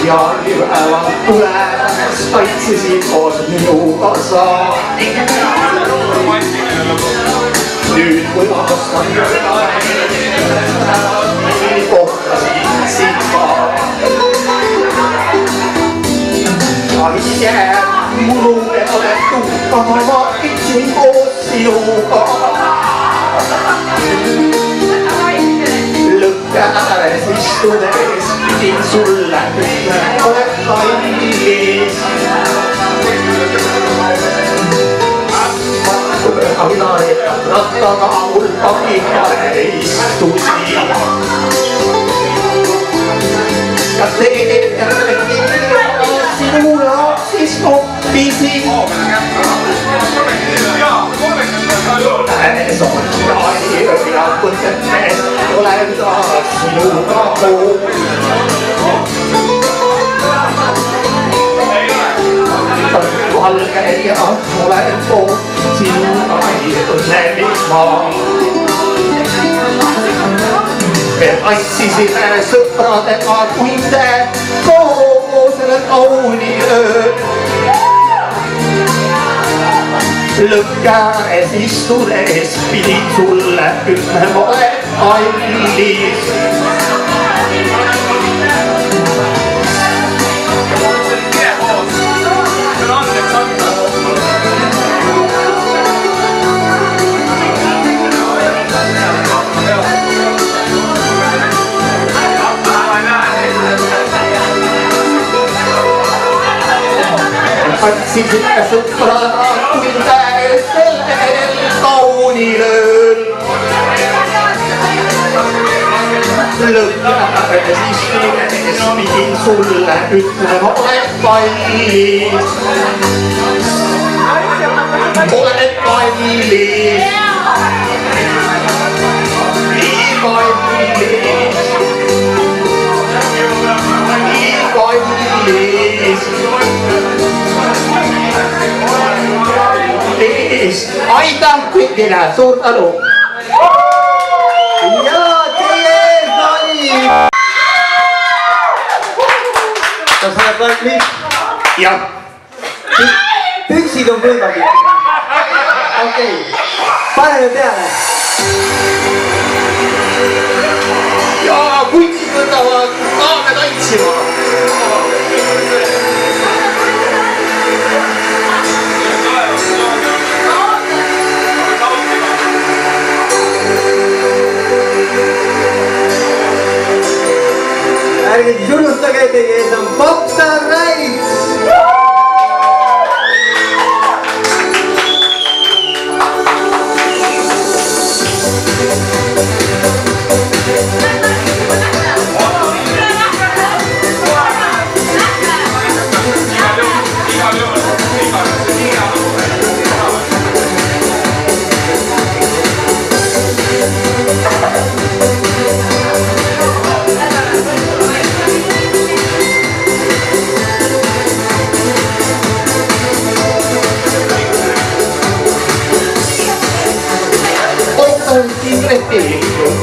ja päeval tulemas kaitsesid koos minuga sa. Nüüd kui aastal kohtasid sind ma. Avis jääb mulu peale tuhka, ma vaatsin koos sinuga. Lõkke ääres istudes pidin sulle ütlema, oled kallis. Rattaga mul pakikale istusin. Ja sinu jaoks siis noppisin. Äänes on raiöö ja mõtetes olen taas sinuga koos. Valge ja olen koos sinuga õnnelik maa. Me tantsisime sõpradega tunde koos sellel kauni ööl. Lõkke ääres istudes pidin sulle ütlema, oled kallis. Tantsisime sõpradega tunde sellel kaunil ööl. Lõkke ääres istudes pidin sulle ütlema, oled kallis. Oled kallis. Nii kallis. Nii kallis. Aitäh kõigile, suur tänu! Ja teie ees oli! Kas oled valmis? Jah. Püksid on kuivagi. Okei, paneme peale. Ja kutid võtavad kaame tantsima. Ärge siis unustage, teie ees on Popstar Rides!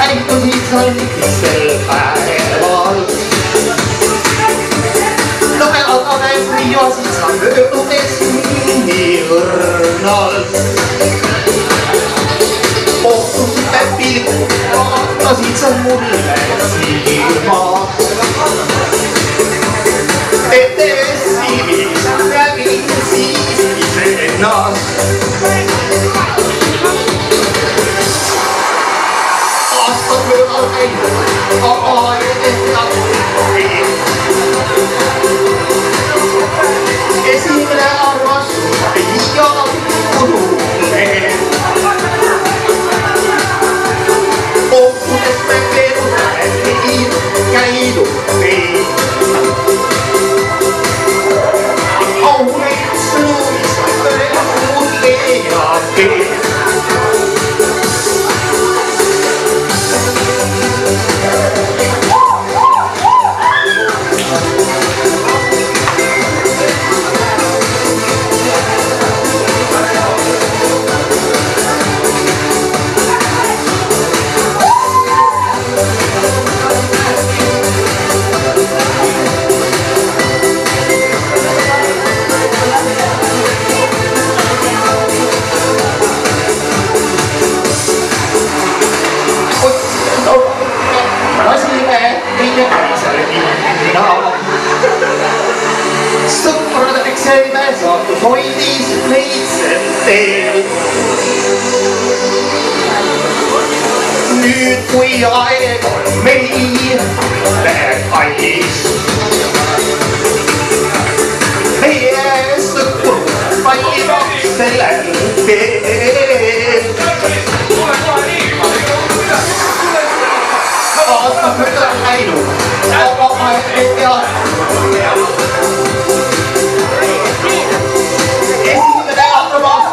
Äitusid sallikistel päeval. Loeladame ja siis sa möödudes nii õrnalt. Kohtusime pilgud, vaatasid sa mulle silma. Tetes silmis nägin siis iseennast. Esimene arvastus ei ole oluline. Kohtudes me keerume hoidis meid sel teel. Nüüd kui aeg on meil kallis, meie sõpru vallivad sellel teel. Aastad mööda läinud, aga aeg ei peatu. Esimene arvamus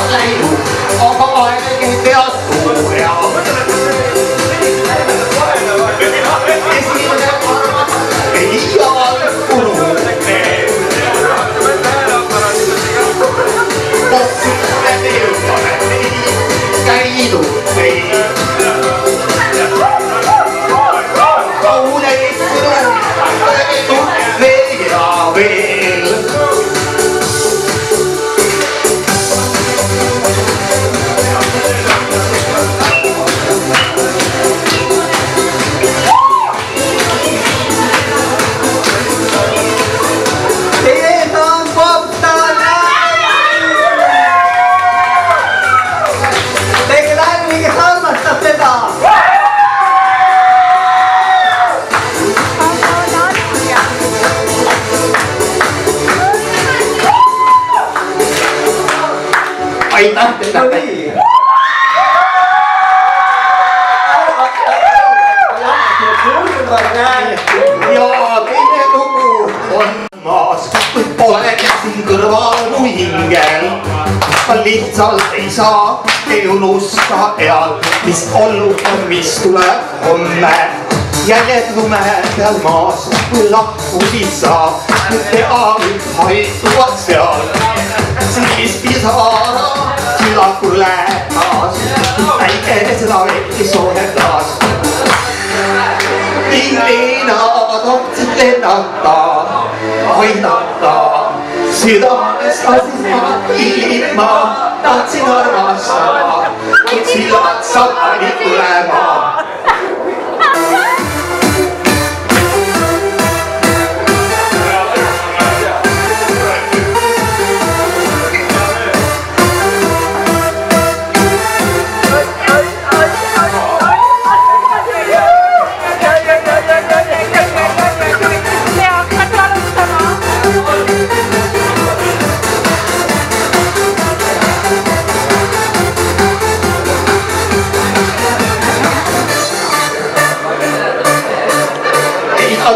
läinud, aga aeg ei peatu ja esimene arvamus ei jalgunud. Kossile teutame neid, käinud neid. Kauneid sõnumeid öeldud veel ja veel. Aitäh teile! Ja teine lugu on maas, kui pole siin kõrval mu hingel. Ma lihtsalt ei saa, ei unusta eal, mis olnud on, mis tuleb homme. Jäljed lume peal maas, kui lahkusid saab, nüüd peaaegu haituvad seal. Siis pisara südakur lähetas, päike seda vetti soojetas. Ning Leena tahtsid lennata, aidata. Südames tahtsin ma ilma, tahtsin armastada, kuid sillad saali tulema.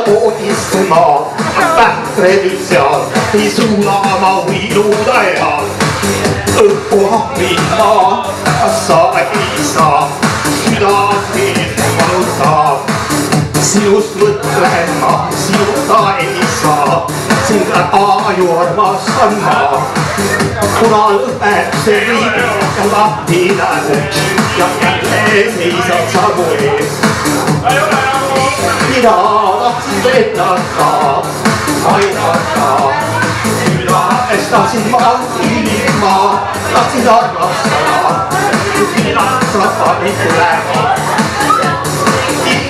Koodistuma, pähtredid seal, ei suuda ma võiluda eal. Õhku hapima, kas sa ei saa, südameid valutab. Sinust mõtlen ma, sinuta ei saa, sind aju armastan ma. Kuna lõpeb see riik ja lahti läheb ja jälle seisad sa mu ees. Mina tahtsin lennata, aidata, südames tahtsin ma ilma, tahtsin armastada, mina saab tulema.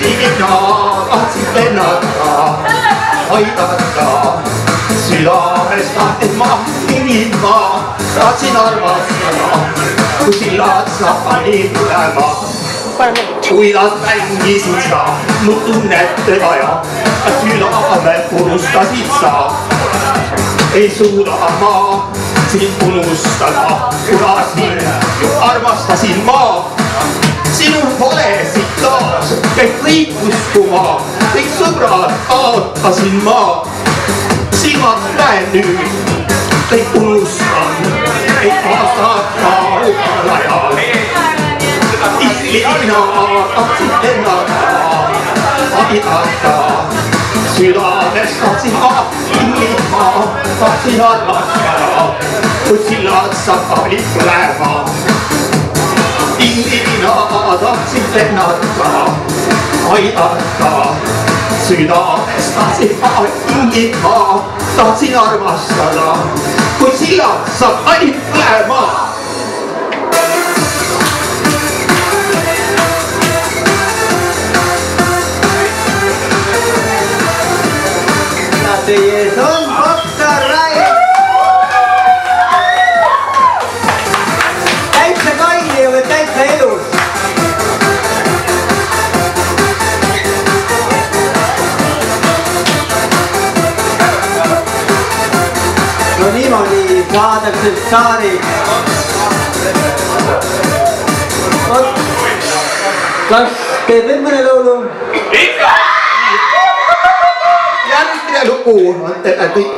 Mina tahtsin lennata, aidata, südames tahtsin ma ilma, tahtsin armastada, kui sillad saab tulema. Kui nad mängisid sa, mu tunnetega ja südame purustasid sa. Ei suuda ma sind unustada, kuna sind ju armastasin ma. Sinul pole siit taas, käib kõik uskuma, kõik sõbrad kaotasin ma. Silmad näen nüüd, kõik unustan, kõik aastad kaugel ajal. Mina tahtsin lennata, aidata, südames tahtsin ma ilma, tahtsin armastada, kuid sillad saab tulema. mina tahtsin lennata, aidata, südames tahtsin hingida, tahtsin armastada, kuid sillad saab ainult põlema. Teie ees on doktor Raid. Täitsa kaine või täitsa elus. No niimoodi saadakse tsaariks. Kas teeb veel mõne laulu? Ikka! Järgmine lugu on teile kõik.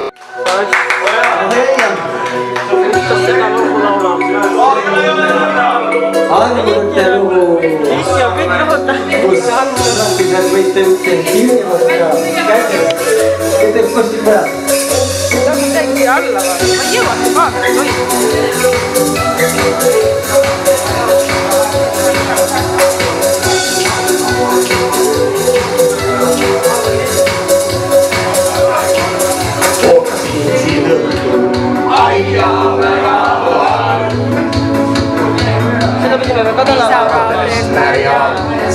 Arvute lugu, kus rahvisel võite üldse hiljemat ja kätte. Ütleb kuskil peal. Ma ei jõua seda kaamera toimub. Seda pidime me ka täna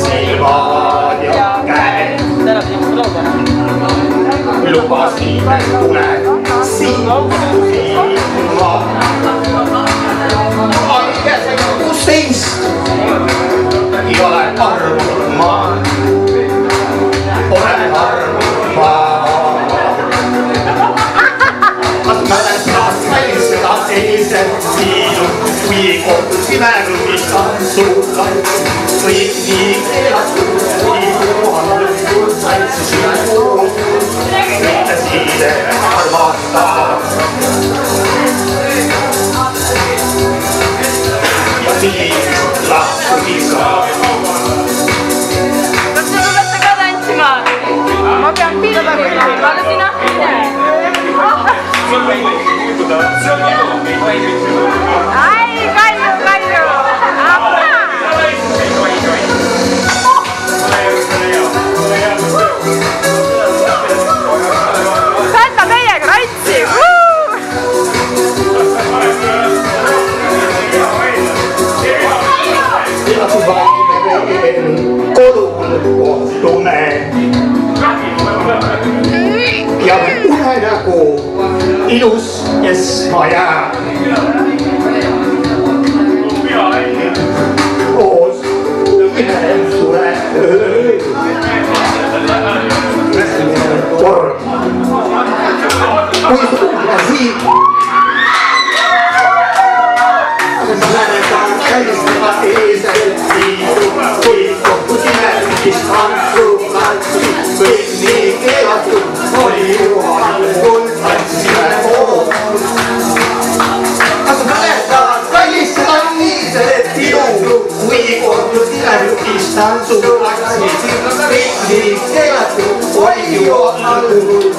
silmad ja käed. Täna pidime ka laulma. Lubasin, et tulen silma. Aige see 16 ei ole armunud ma. Olen armunud ma. Kas mälestad veel seda selliselt viinud, kui kohtusime ruumistan suuga. Kõik nii keelatud, kui puhandunud tantsisime koos. Ütlesid, et armastab. Ja siis lahkusid sa. Kas te tulete ka tantsima? Ma pean pilve küllama, aga sina? Ai, Kalju, Kalju! Saata meiega rantsi! Kodul kohtume ja unenägu ilus kesma jääb. Koos ühel sure ööl. Korv. Kui sulle siin mäletan käistava eesel viidu, kui kohtusime distantsu, kõik nii keelatud oli juhal, tantsime koos. Kas mäletad kallistavat niiselt ilu, kui kohtusime distantsu, kõik nii keelatud oli juhal,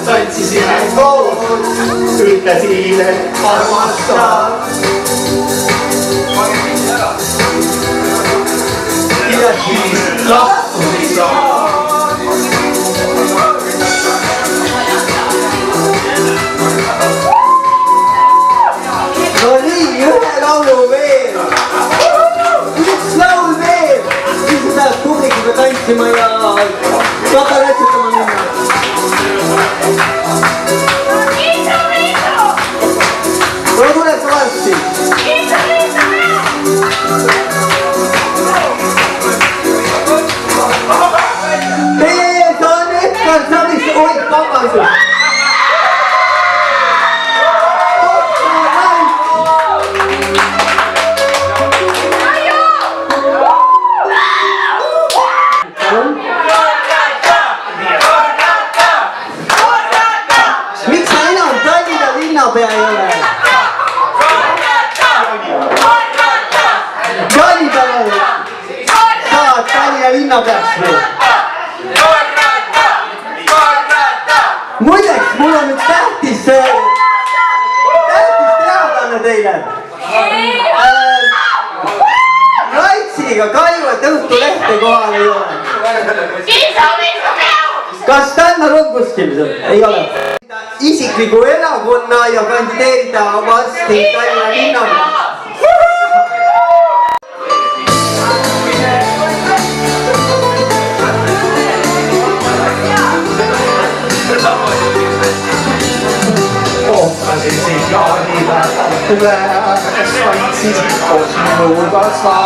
tantsime koos. Ütlesid, et armastad. Ja siis lahkusid sa. No nii, ühe laulu veel. Üks laul veel. Siis me tahaks publikuga tantsima ja kabaretsetama minna. No tuleb ka varsti. Teie ees on Edgar Savisaar. Oi, vabandust. Miks sa enam Tallinna linnapea ei ole? Jaanipäeval saad Tallinna linnapeaks või? Muideks, mul on üks tähtis teadaanne teile. Raitsi Maidiga Kaivo, et Õhtulehte kohal ei ole. Kas Tannar on kuskil seal? Ei ole. Isikliku erakonna ja kandideerida varsti Tallinna linnaga. Kohtasin sind jaanipäeval tule ääres, kaitsesid koos minuga sa.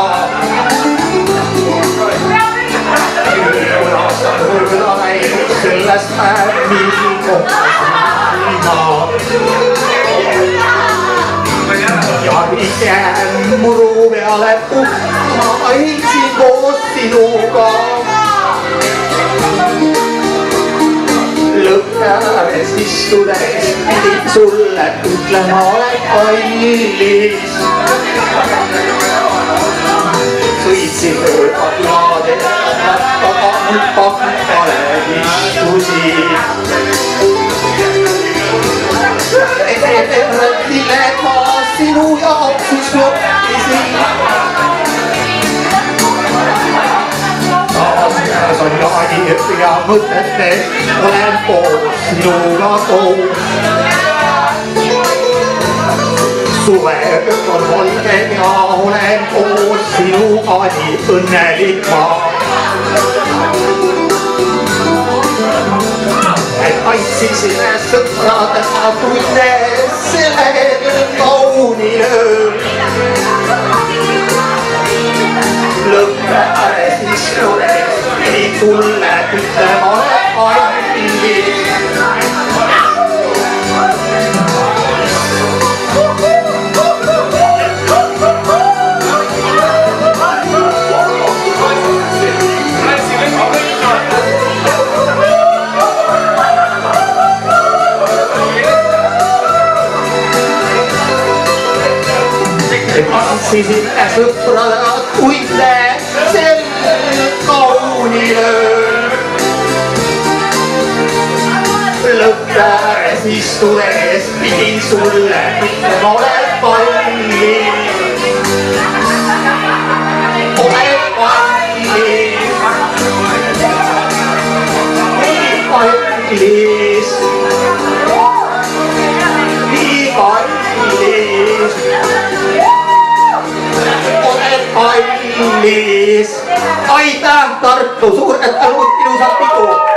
Aastat mööda läinud sellest päevil kohtasin ilma. Ja pigem muru peale puhkma heitsin koos sinuga. Lõppääres istudes pidin sulle ütlema, olen kallis. Sõitsin mööda külade aga mul pakale istusid. Millega sinu jaoks siis loppisin. Taas käes on jaaniõppija mõtete, olen koos sinuga koos. Suve on valge ja olen koos sinuga nii õnnelik ma. Kaitsisime sõpradega tunne sellel kaunil ööl. Lõppääres istudes pidin sulle ütlema, olen kallis. Kaitsisime sõpradega tunne sel kaunil ööl. Lõppääres istudes pidin sulle ütlema, olen kallis. Olen kallis. Nii kallis. Nii kallis. Kallis. Aitäh Tartu, suured tänud, ilusat pidu!